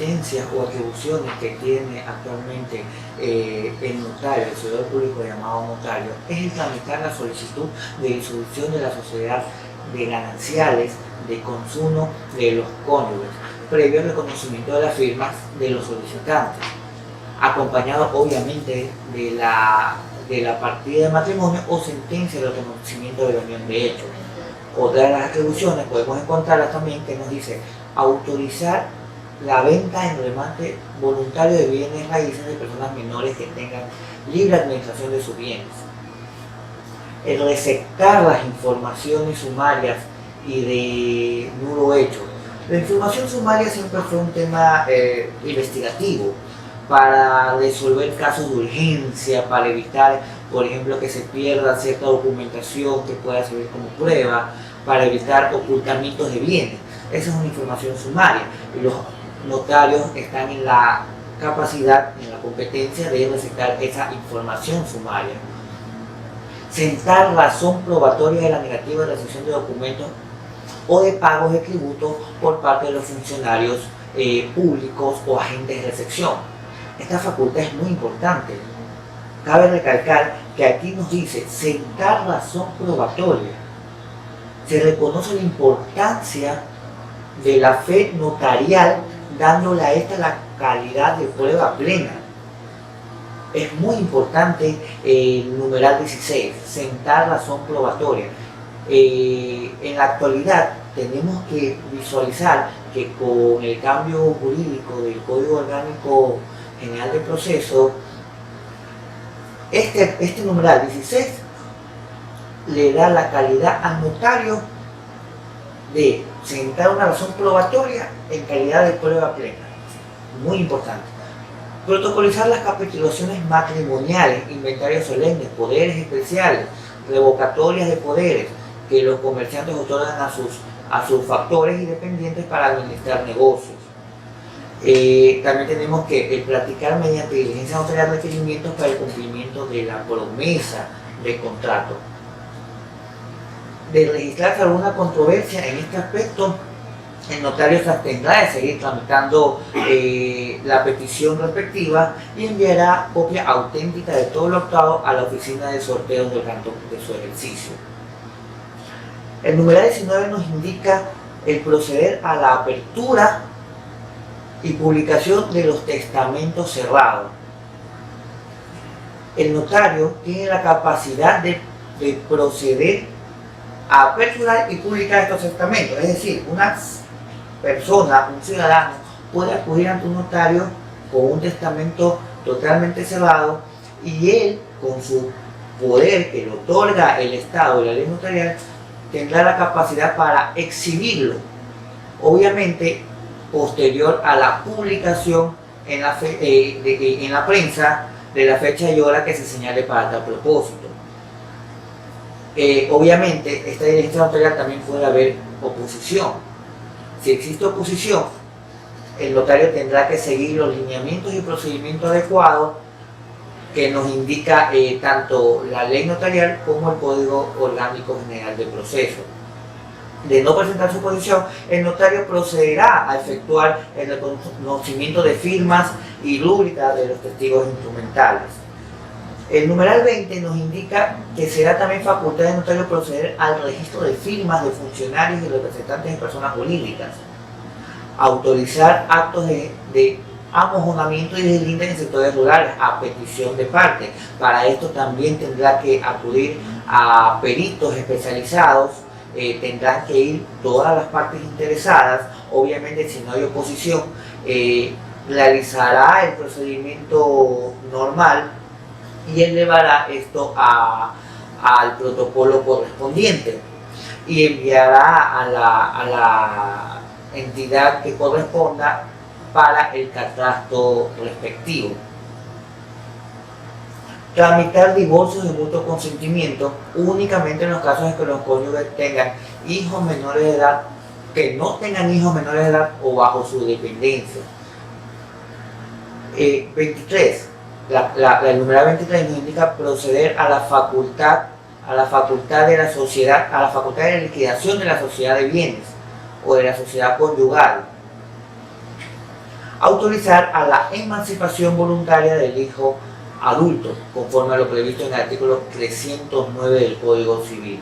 competencias o atribuciones que tiene actualmente el notario, el servidor público llamado notario, es el tramitar la solicitud de disolución de la sociedad de gananciales de consumo de los cónyuges, previo al reconocimiento de las firmas de los solicitantes, acompañado obviamente de la partida de matrimonio o sentencia de reconocimiento de la unión de hechos. Otra de las atribuciones podemos encontrarlas también que nos dice autorizar la venta en remate voluntario de bienes raíces de personas menores que tengan libre administración de sus bienes. El receptar las informaciones sumarias y de nulo hecho. La información sumaria siempre fue un tema investigativo para resolver casos de urgencia, para evitar, por ejemplo, que se pierda cierta documentación que pueda servir como prueba, para evitar ocultamientos de bienes. Esa es una información sumaria y los notarios están en la capacidad, en la competencia de recetar esa información sumaria. Sentar razón probatoria de la negativa de recepción de documentos o de pagos de tributos por parte de los funcionarios públicos o agentes de recepción. Esta facultad es muy importante. Cabe recalcar que aquí nos dice sentar razón probatoria. Se reconoce la importancia de la fe notarial, dándole a esta la calidad de prueba plena. Es muy importante el numeral 16, sentar razón probatoria. En la actualidad tenemos que visualizar que con el cambio jurídico del Código Orgánico General de Proceso, este numeral 16 le da la calidad al notario de sentar una razón probatoria en calidad de prueba plena. Muy importante. Protocolizar las capitulaciones matrimoniales, inventarios solemnes, poderes especiales, revocatorias de poderes que los comerciantes otorgan a sus factores y dependientes para administrar negocios. También tenemos que practicar mediante diligencia notarial requerimientos para el cumplimiento de la promesa de contrato. De registrarse alguna controversia en este aspecto, el notario se abstendrá de seguir tramitando la petición respectiva y enviará copia auténtica de todo lo optado a la oficina de sorteos del cantón de su ejercicio. El numeral 19 nos indica el proceder a la apertura y publicación de los testamentos cerrados. El notario tiene la capacidad de proceder a aperturar y publicar estos testamentos, es decir, una persona, un ciudadano, puede acudir ante un notario con un testamento totalmente cerrado y él, con su poder que le otorga el Estado y la ley notarial, tendrá la capacidad para exhibirlo, obviamente posterior a la publicación en la prensa de la fecha y hora que se señale para tal propósito. Obviamente, esta diligencia notarial también puede haber oposición. Si existe oposición, el notario tendrá que seguir los lineamientos y procedimientos adecuados que nos indica tanto la ley notarial como el Código Orgánico General de Proceso. De no presentar su oposición, el notario procederá a efectuar el reconocimiento de firmas y rúbricas de los testigos instrumentales. El numeral 20 nos indica que será también facultad del notario proceder al registro de firmas de funcionarios y representantes de personas jurídicas, autorizar actos de amojonamiento y deslinde en sectores rurales a petición de parte. Para esto también tendrá que acudir a peritos especializados, tendrán que ir todas las partes interesadas. Obviamente, si no hay oposición, realizará el procedimiento normal y elevará esto al protocolo correspondiente y enviará a la entidad que corresponda para el catastro respectivo. Tramitar divorcios de mutuo consentimiento únicamente en los casos en que los cónyuges tengan hijos menores de edad, que no tengan hijos menores de edad o bajo su dependencia. 23. El numeral 23 nos indica proceder a la facultad de la sociedad, a la facultad de liquidación de la sociedad de bienes o de la sociedad conyugal. autorizar a la emancipación voluntaria del hijo adulto, conforme a lo previsto en el artículo 309 del Código Civil.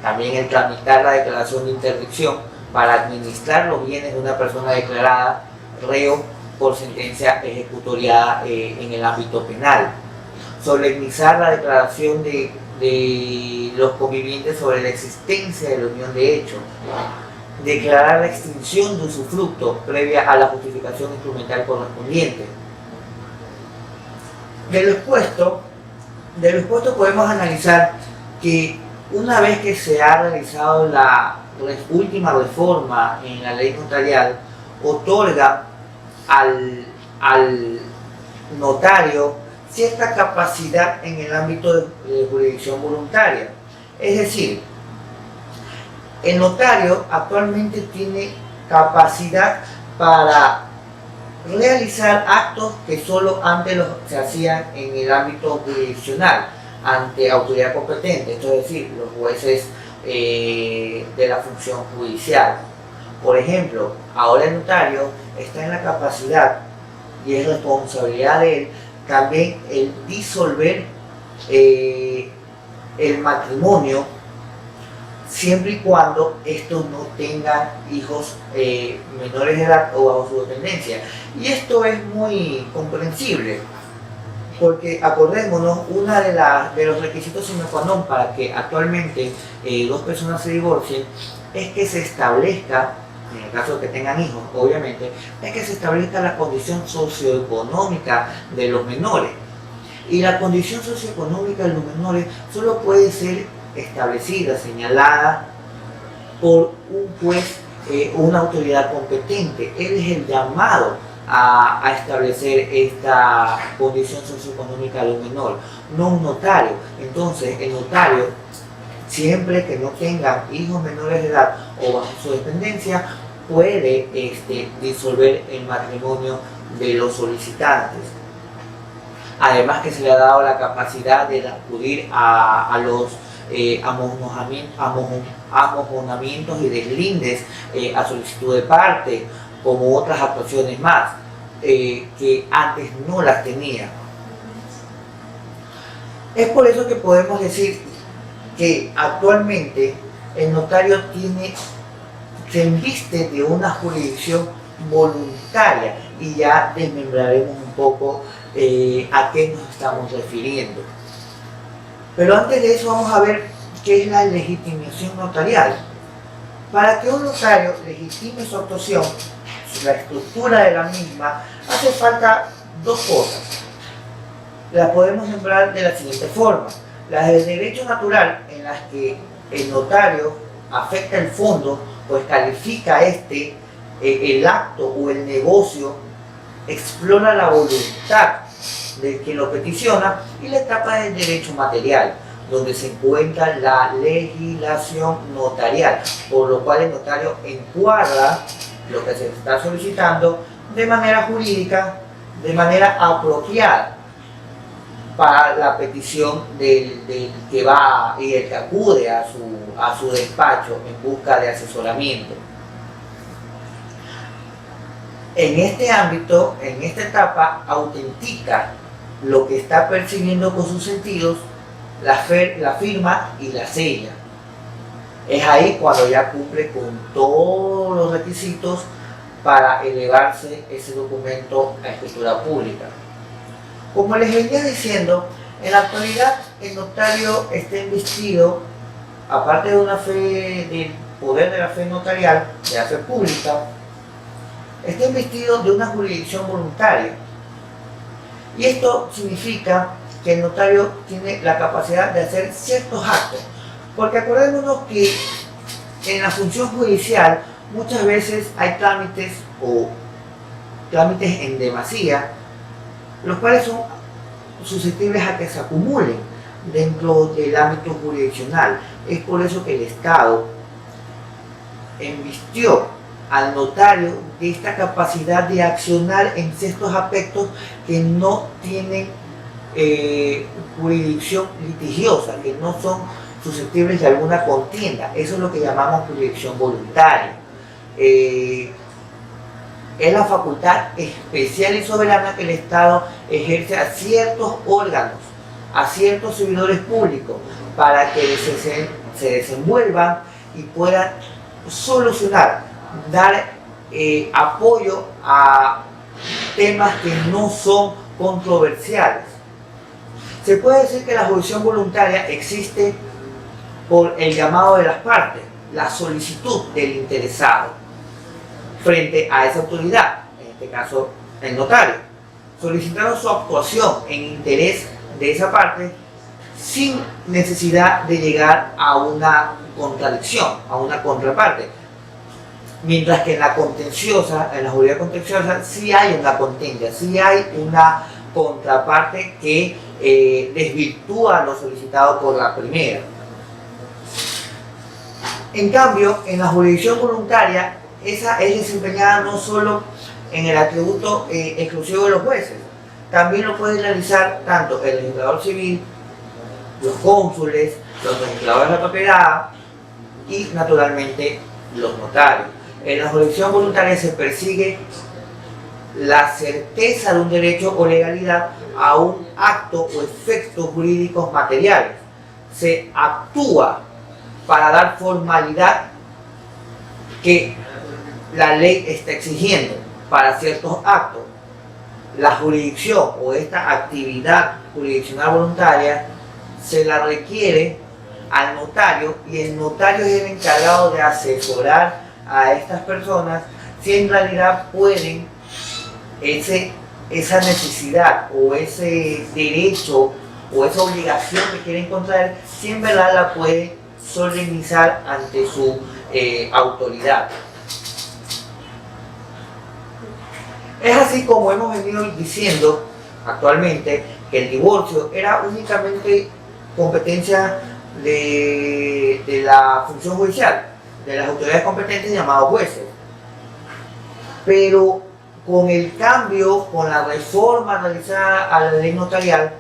También el tramitar la declaración de interdicción para administrar los bienes de una persona declarada reo por sentencia ejecutoriada en el ámbito penal. Solemnizar la declaración de los convivientes sobre la existencia de la unión de hecho. Declarar la extinción de usufructo previa a la justificación instrumental correspondiente. De lo expuesto podemos analizar que una vez que se ha realizado la última reforma en la ley notarial, otorga al notario cierta capacidad en el ámbito de jurisdicción voluntaria. Es decir, el notario actualmente tiene capacidad para realizar actos que solo antes se hacían en el ámbito jurisdiccional, ante autoridad competente, esto es decir, los jueces de la función judicial. Por ejemplo, ahora el notario está en la capacidad, y es responsabilidad de él, también el disolver el matrimonio, siempre y cuando estos no tengan hijos menores de edad o bajo su dependencia. Y esto es muy comprensible, porque acordémonos, uno de los requisitos sine qua non para que actualmente dos personas se divorcien es que se establezca, en el caso de que tengan hijos, obviamente, es que se establezca la condición socioeconómica de los menores. Y la condición socioeconómica de los menores solo puede ser establecida, señalada por un juez o una autoridad competente. Él es el llamado a establecer esta condición socioeconómica de un menor, no un notario. Entonces, el notario, siempre que no tengan hijos menores de edad o bajo su dependencia, puede disolver el matrimonio de los solicitantes. Además que se le ha dado la capacidad de acudir a los amojonamientos y deslindes a solicitud de parte, como otras actuaciones más, que antes no las tenía. Es por eso que podemos decir que actualmente el notario se inviste de una jurisdicción voluntaria, y ya desmembraremos un poco a qué nos estamos refiriendo. Pero antes de eso vamos a ver qué es la legitimación notarial. Para que un notario legitime su actuación, la estructura de la misma, hace falta dos cosas. Las podemos nombrar de la siguiente forma: las de derecho natural, en las que el notario afecta el fondo, pues califica el acto o el negocio, explora la voluntad de quien lo peticiona, y la etapa del derecho material, donde se encuentra la legislación notarial, por lo cual el notario encuadra lo que se está solicitando de manera jurídica, de manera apropiada para la petición del que va y el que acude a su despacho en busca de asesoramiento. En este ámbito, en esta etapa, autentica lo que está percibiendo con sus sentidos, la firma y la sella. Es ahí cuando ya cumple con todos los requisitos para elevarse ese documento a escritura pública. Como les venía diciendo, en la actualidad el notario está investido, aparte de una fe, del poder de la fe notarial, de la fe pública, está investido de una jurisdicción voluntaria. Y esto significa que el notario tiene la capacidad de hacer ciertos actos. Porque acordémonos que en la función judicial muchas veces hay trámites en demasía, los cuales son susceptibles a que se acumulen dentro del ámbito jurisdiccional. Es por eso que el Estado embistió al notario de esta capacidad de accionar en ciertos aspectos que no tienen jurisdicción litigiosa, que no son susceptibles de alguna contienda. Eso es lo que llamamos jurisdicción voluntaria. es la facultad especial y soberana que el Estado ejerce a ciertos órganos, a ciertos servidores públicos, para que se desenvuelvan y puedan solucionar, dar apoyo a temas que no son controversiales. Se puede decir que la jurisdicción voluntaria existe por el llamado de las partes, la solicitud del interesado frente a esa autoridad, en este caso el notario, solicitando su actuación en interés de esa parte sin necesidad de llegar a una contradicción, a una contraparte. Mientras que en la contenciosa, en la jurisdicción contenciosa, sí hay una contienda, sí hay una contraparte que desvirtúa lo solicitado por la primera. En cambio, en la jurisdicción voluntaria, esa es desempeñada no solo en el atributo exclusivo de los jueces, también lo puede realizar tanto el legislador civil, los cónsules, los registradores de la propiedad y naturalmente los notarios. En la jurisdicción voluntaria se persigue la certeza de un derecho o legalidad a un acto o efectos jurídicos materiales. Se actúa para dar formalidad que la ley está exigiendo para ciertos actos. La jurisdicción o esta actividad jurisdiccional voluntaria se la requiere al notario y el notario es el encargado de asesorar a estas personas si en realidad pueden esa necesidad o ese derecho o esa obligación que quieren contraer, si en verdad la pueden solemnizar ante su autoridad. Es así como hemos venido diciendo actualmente que el divorcio era únicamente competencia de la función judicial, de las autoridades competentes llamadas jueces. Pero con el cambio, con la reforma realizada a la ley notarial,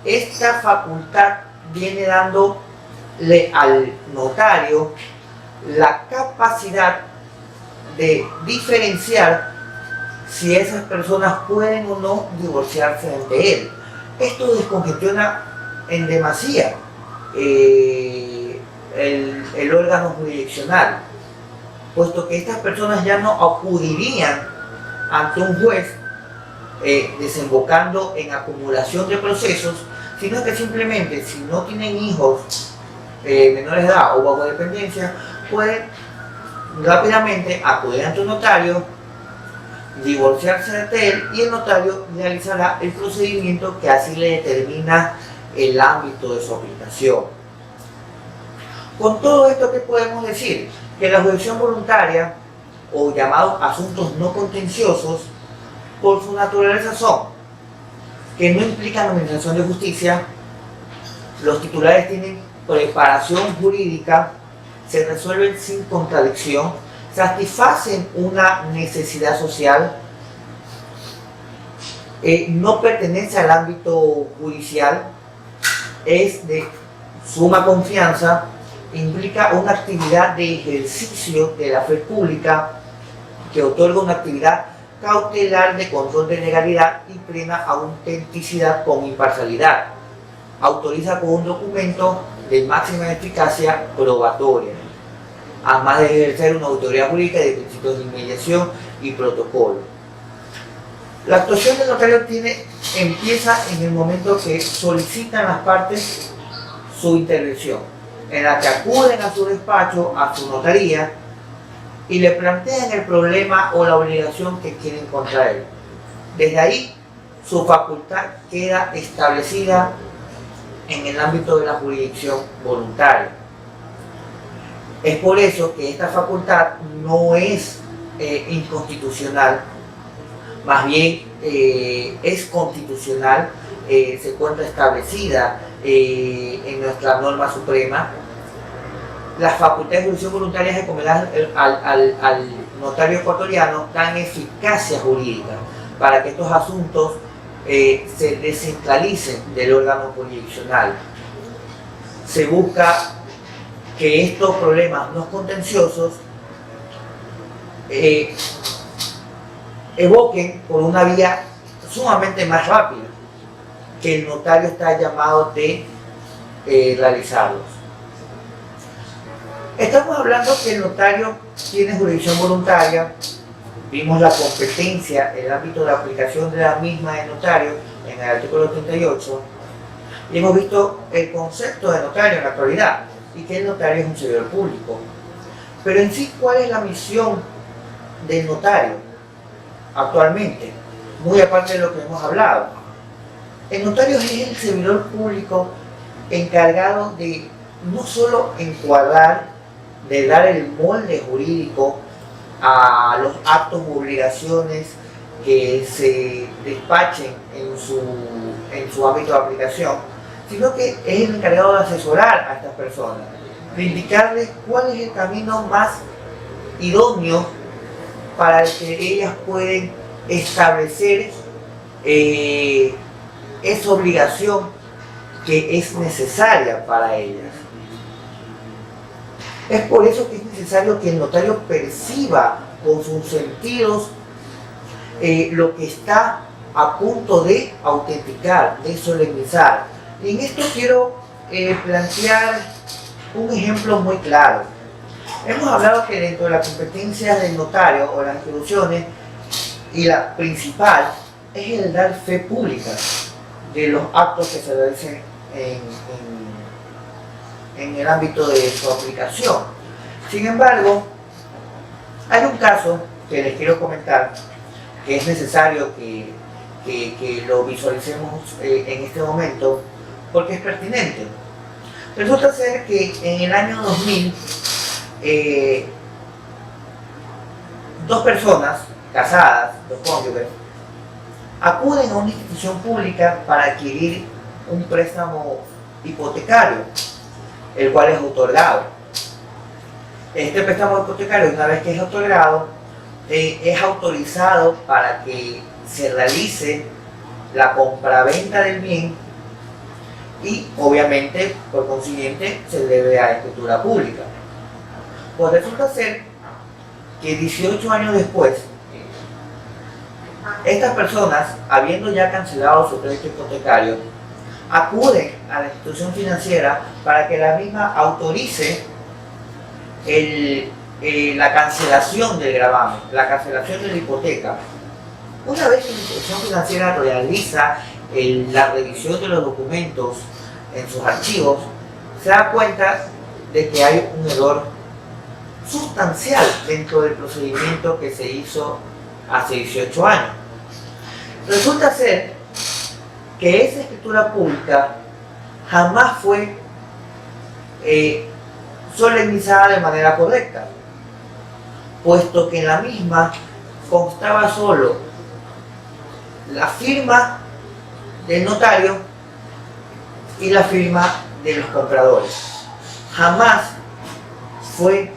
esta facultad viene dándole al notario la capacidad de diferenciar si esas personas pueden o no divorciarse ante él. Esto descongestiona en demasía el órgano jurisdiccional, puesto que estas personas ya no acudirían ante un juez desembocando en acumulación de procesos, sino que simplemente si no tienen hijos menores de edad o bajo dependencia, pueden rápidamente acudir ante un notario, divorciarse ante él y el notario realizará el procedimiento que así le determina el ámbito de su aplicación. Con todo esto, ¿qué podemos decir? Que la jurisdicción voluntaria, o llamados asuntos no contenciosos, por su naturaleza son que no implican administración de justicia, los titulares tienen preparación jurídica, se resuelven sin contradicción, satisfacen una necesidad social, no pertenece al ámbito judicial, es de suma confianza, implica una actividad de ejercicio de la fe pública que otorga una actividad cautelar de control de legalidad y plena autenticidad con imparcialidad. Autoriza con un documento de máxima eficacia probatoria, además de ejercer una autoridad jurídica de principios de inmediación y protocolo. La actuación del notario empieza en el momento que solicitan las partes su intervención, en la que acuden a su despacho, a su notaría, y le plantean el problema o la obligación que quieren contraer. Desde ahí, su facultad queda establecida en el ámbito de la jurisdicción voluntaria. Es por eso que esta facultad no es inconstitucional, más bien es constitucional, se encuentra establecida en nuestra norma suprema. Las facultades de jurisdicción voluntaria encomendadas al notario ecuatoriano dan eficacia jurídica para que estos asuntos se descentralicen del órgano jurisdiccional. Se busca que estos problemas no contenciosos evoquen por una vía sumamente más rápida que el notario está llamado de realizarlos. Estamos hablando que el notario tiene jurisdicción voluntaria, vimos la competencia, el ámbito de aplicación de la misma del notario en el artículo 38, y hemos visto el concepto de notario en la actualidad, y que el notario es un servidor público. Pero en sí, ¿cuál es la misión del notario actualmente? Muy aparte de lo que hemos hablado. El notario es el servidor público encargado de no solo encuadrar, de dar el molde jurídico a los actos u obligaciones que se despachen en su ámbito de aplicación, sino que es el encargado de asesorar a estas personas, de indicarles cuál es el camino más idóneo para el que ellas pueden establecer esa obligación que es necesaria para ellas. Es por eso que es necesario que el notario perciba con sus sentidos lo que está a punto de autenticar, de solemnizar. Y en esto quiero plantear un ejemplo muy claro. Hemos hablado que dentro de las competencias del notario o las instituciones, y la principal es el dar fe pública de los actos que se realicen en el ámbito de su aplicación. Sin embargo, hay un caso que les quiero comentar que es necesario que lo visualicemos en este momento porque es pertinente. Resulta ser que en el año 2000 dos personas casadas, dos cónyuges, acuden a una institución pública para adquirir un préstamo hipotecario, el cual es otorgado. Este préstamo hipotecario, una vez que es otorgado, es autorizado para que se realice la compraventa del bien y obviamente por consiguiente se debe a escritura pública. Pues resulta ser que 18 años después, estas personas, habiendo ya cancelado su crédito hipotecario, acuden a la institución financiera para que la misma autorice la cancelación del gravamen, la cancelación de la hipoteca. Una vez que la institución financiera realiza la revisión de los documentos en sus archivos, se da cuenta de que hay un error sustancial dentro del procedimiento que se hizo hace 18 años. Resulta ser que esa escritura pública jamás fue solemnizada de manera correcta, puesto que en la misma constaba solo la firma del notario y la firma de los compradores. Jamás fue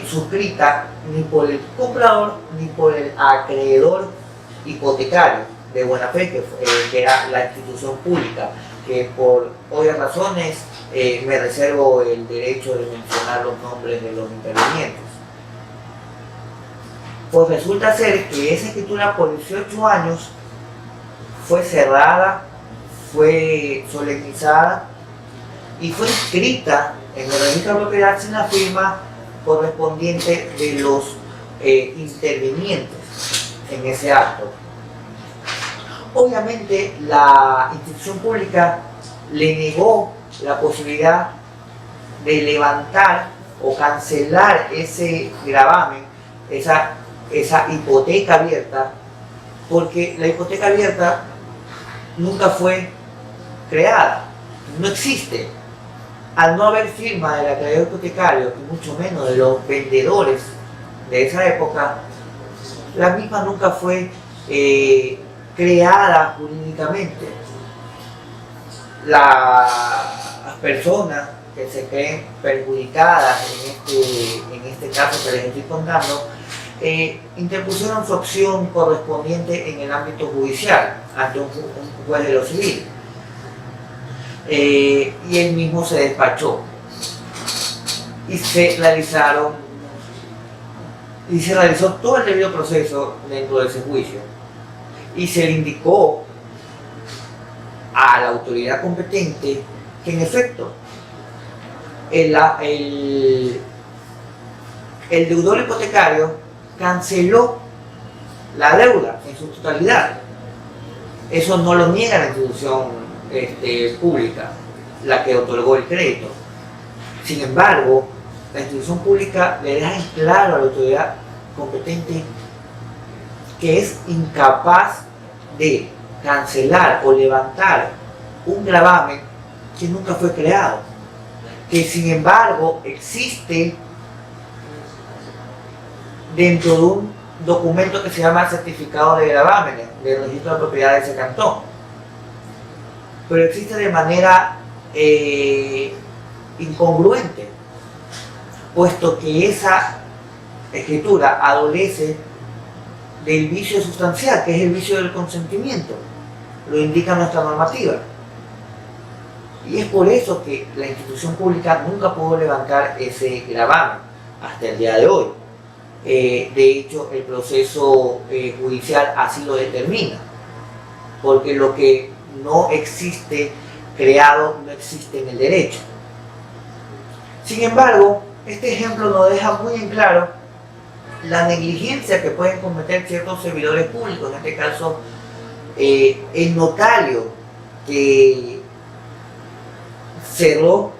suscrita ni por el comprador ni por el acreedor hipotecario de buena fe, que era la institución pública, que por obvias razones me reservo el derecho de mencionar los nombres de los intervinientes. Pues resulta ser que esa escritura por 18 años fue cerrada, fue solemnizada y fue inscrita en el registro de propiedad sin la firma correspondiente de los intervinientes en ese acto. Obviamente la institución pública le negó la posibilidad de levantar o cancelar ese gravamen, esa hipoteca abierta, porque la hipoteca abierta nunca fue creada, no existe. Al no haber firma del acreedor hipotecario, y mucho menos de los vendedores de esa época, la misma nunca fue creada jurídicamente. Las personas que se creen perjudicadas en este caso que les estoy contando, interpusieron su acción correspondiente en el ámbito judicial ante un juez de lo civil, y él mismo se despachó y se realizaron y se realizó todo el debido proceso dentro de ese juicio y se le indicó a la autoridad competente que en efecto el deudor hipotecario canceló la deuda en su totalidad. Eso no lo niega la institución pública, la que otorgó el crédito. Sin embargo, la institución pública le deja en claro a la autoridad competente que es incapaz de cancelar o levantar un gravamen que nunca fue creado, que sin embargo existe dentro de un documento que se llama certificado de gravámenes del registro de propiedad de ese cantón, pero existe de manera incongruente, puesto que esa escritura adolece del vicio sustancial, que es el vicio del consentimiento, lo indica nuestra normativa. Y es por eso que la institución pública nunca pudo levantar ese gravamen hasta el día de hoy. De hecho, el proceso judicial así lo determina, porque lo que no existe creado no existe en el derecho. Sin embargo, este ejemplo nos deja muy en claro la negligencia que pueden cometer ciertos servidores públicos, en este caso el notario que cerró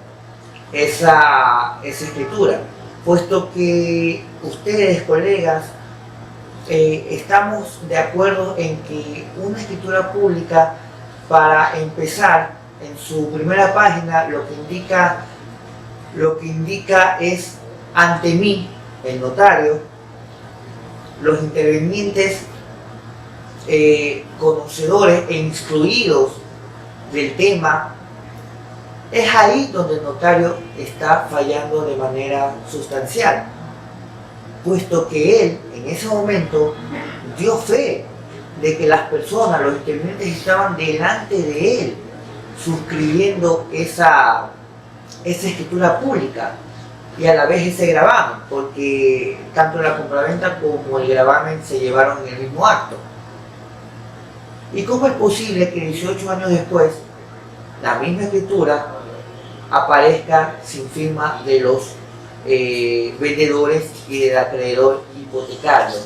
esa escritura, puesto que ustedes, colegas, estamos de acuerdo en que una escritura pública, para empezar, en su primera página lo que indica es: ante mí, el notario, los intervinientes conocedores e instruidos del tema. Es ahí donde el notario está fallando de manera sustancial, puesto que él en ese momento dio fe de que las personas, los intervinientes, estaban delante de él suscribiendo esa escritura pública y a la vez ese gravamen, porque tanto la compraventa como el gravamen se llevaron en el mismo acto. ¿Y cómo es posible que 18 años después la misma escritura aparezca sin firma de los vendedores y del acreedor hipotecario?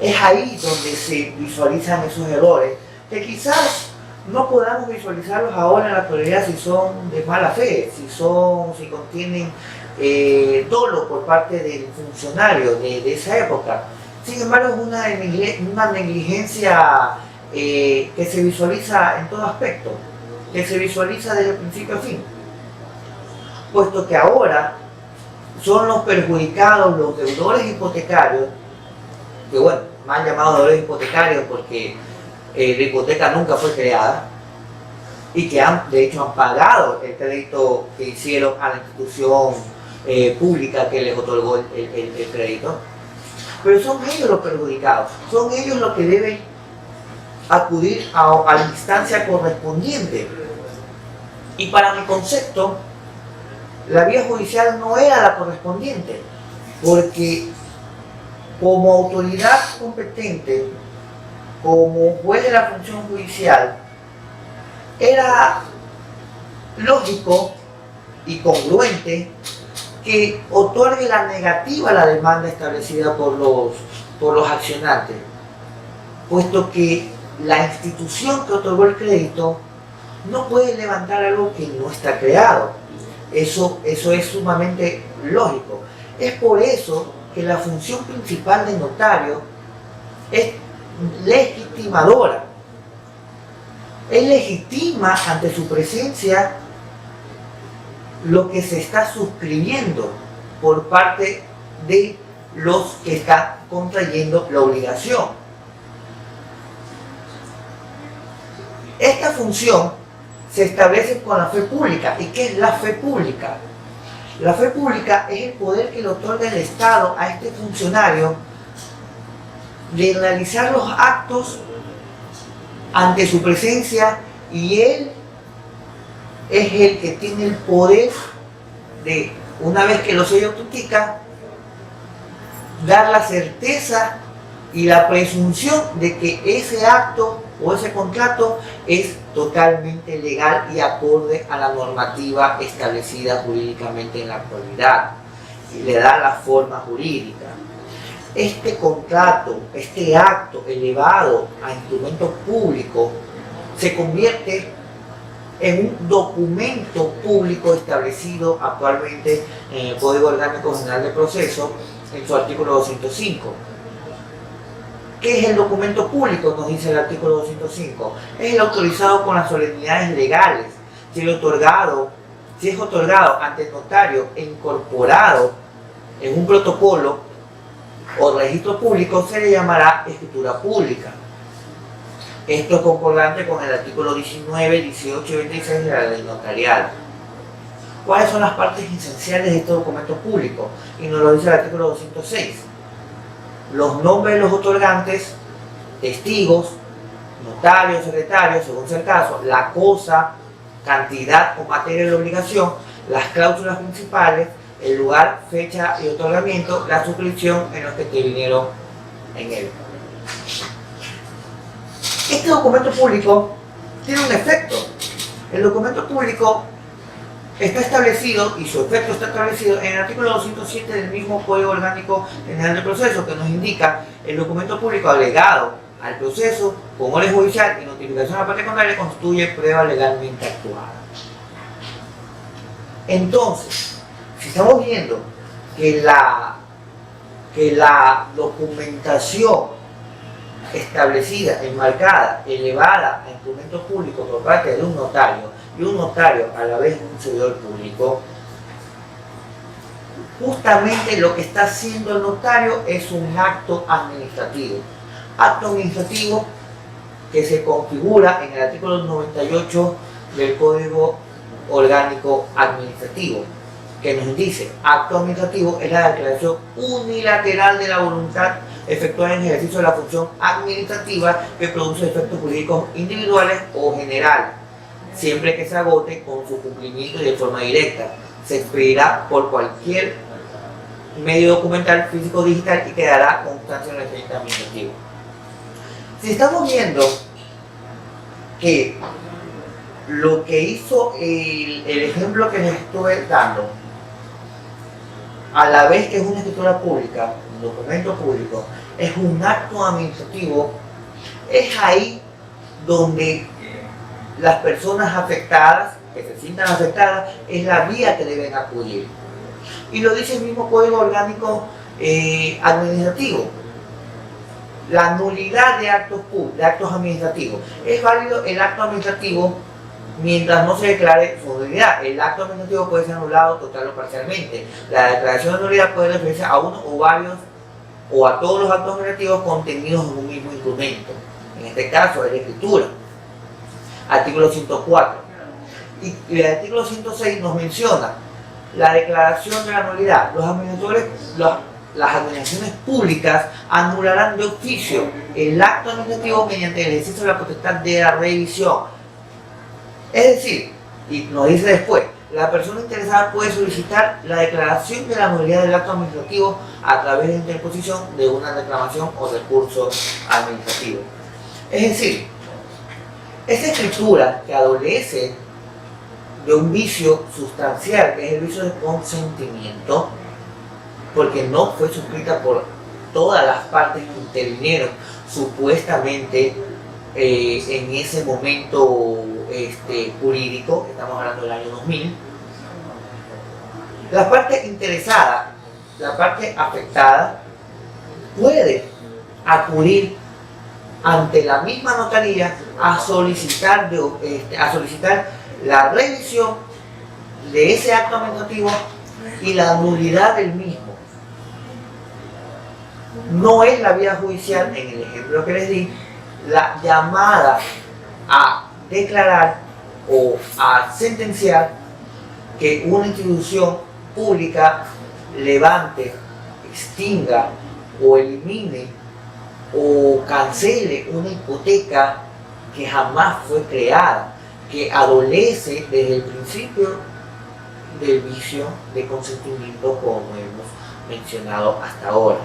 Es ahí donde se visualizan esos errores, que quizás no podamos visualizarlos ahora en la actualidad si son de mala fe, si contienen dolo por parte del funcionario de esa época. Sin embargo, es una negligencia que se visualiza en todo aspecto, que se visualiza desde el principio a fin, puesto que ahora son los perjudicados los deudores hipotecarios, que bueno, mal llamados deudores hipotecarios porque la hipoteca nunca fue creada y que de hecho han pagado el crédito que hicieron a la institución pública que les otorgó el crédito. Pero son ellos los perjudicados, son ellos los que deben acudir a la instancia correspondiente. Y para mi concepto, la vía judicial no era la correspondiente, porque como autoridad competente, como juez de la función judicial, era lógico y congruente que otorgue la negativa a la demanda establecida por los accionantes, puesto que la institución que otorgó el crédito no puede levantar algo que no está creado. Eso es sumamente lógico. Es por eso que la función principal del notario es legitimadora. Él legitima ante su presencia lo que se está suscribiendo por parte de los que están contrayendo la obligación. Esta función se establece con la fe pública. ¿Y qué es la fe pública? La fe pública es el poder que le otorga el Estado a este funcionario de realizar los actos ante su presencia, y él es el que tiene el poder de, una vez que lo sello autentica, dar la certeza y la presunción de que ese acto o ese contrato es totalmente legal y acorde a la normativa establecida jurídicamente en la actualidad, y le da la forma jurídica. Este contrato, este acto elevado a instrumento público, se convierte en un documento público establecido actualmente en el Código Orgánico General de Proceso, en su artículo 205. ¿Qué es el documento público? Nos dice el artículo 205. Es el autorizado con las solemnidades legales. Si es otorgado ante el notario e incorporado en un protocolo o registro público, se le llamará escritura pública. Esto es concordante con el artículo 19, 18 y 26 de la ley notarial. ¿Cuáles son las partes esenciales de este documento público? Y nos lo dice el artículo 206. Los nombres de los otorgantes, testigos, notarios, secretarios, según sea el caso, la cosa, cantidad o materia de la obligación, las cláusulas principales, el lugar, fecha y otorgamiento, la suscripción en los que intervinieron en él. Este documento público tiene un efecto. El documento público está establecido, y su efecto está establecido en el artículo 207 del mismo Código Orgánico General del Proceso, que nos indica el documento público agregado al proceso con orden judicial y notificación a la parte contraria constituye prueba legalmente actuada. Entonces, si estamos viendo que la documentación establecida, enmarcada, elevada a instrumento público por parte de un notario, y un notario a la vez un servidor público, justamente lo que está haciendo el notario es un acto administrativo. Acto administrativo que se configura en el artículo 98 del Código Orgánico Administrativo, que nos dice: acto administrativo es la declaración unilateral de la voluntad efectuada en el ejercicio de la función administrativa que produce efectos jurídicos individuales o generales, siempre que se agote con su cumplimiento y de forma directa. Se expedirá por cualquier medio documental, físico o digital, y quedará constancia en el expediente administrativo. Si estamos viendo que lo que hizo el ejemplo que les estuve dando, a la vez que es una escritura pública, un documento público, es un acto administrativo, es ahí donde las personas afectadas, que se sientan afectadas, es la vía que deben acudir. Y lo dice el mismo Código Orgánico Administrativo. La nulidad de actos administrativos. Es válido el acto administrativo mientras no se declare su nulidad. El acto administrativo puede ser anulado total o parcialmente. La declaración de nulidad puede referirse a uno o varios o a todos los actos administrativos contenidos en un mismo instrumento. En este caso es la escritura. Artículo 104. Y el artículo 106 nos menciona la declaración de la nulidad. Los administradores, las administraciones públicas anularán de oficio el acto administrativo mediante el ejercicio de la potestad de la revisión. Es decir, y nos dice después, la persona interesada puede solicitar la declaración de la nulidad del acto administrativo a través de interposición de una reclamación o recurso administrativo. Es decir, esa escritura que adolece de un vicio sustancial, que es el vicio de consentimiento, porque no fue suscrita por todas las partes que intervinieron supuestamente en ese momento jurídico, estamos hablando del año 2000, la parte interesada, la parte afectada, puede acudir ante la misma notaría a solicitar la revisión de ese acto administrativo y la nulidad del mismo. No es la vía judicial, en el ejemplo que les di, la llamada a declarar o a sentenciar que una institución pública levante, extinga o elimine o cancele una hipoteca que jamás fue creada, que adolece desde el principio del vicio de consentimiento, como hemos mencionado hasta ahora.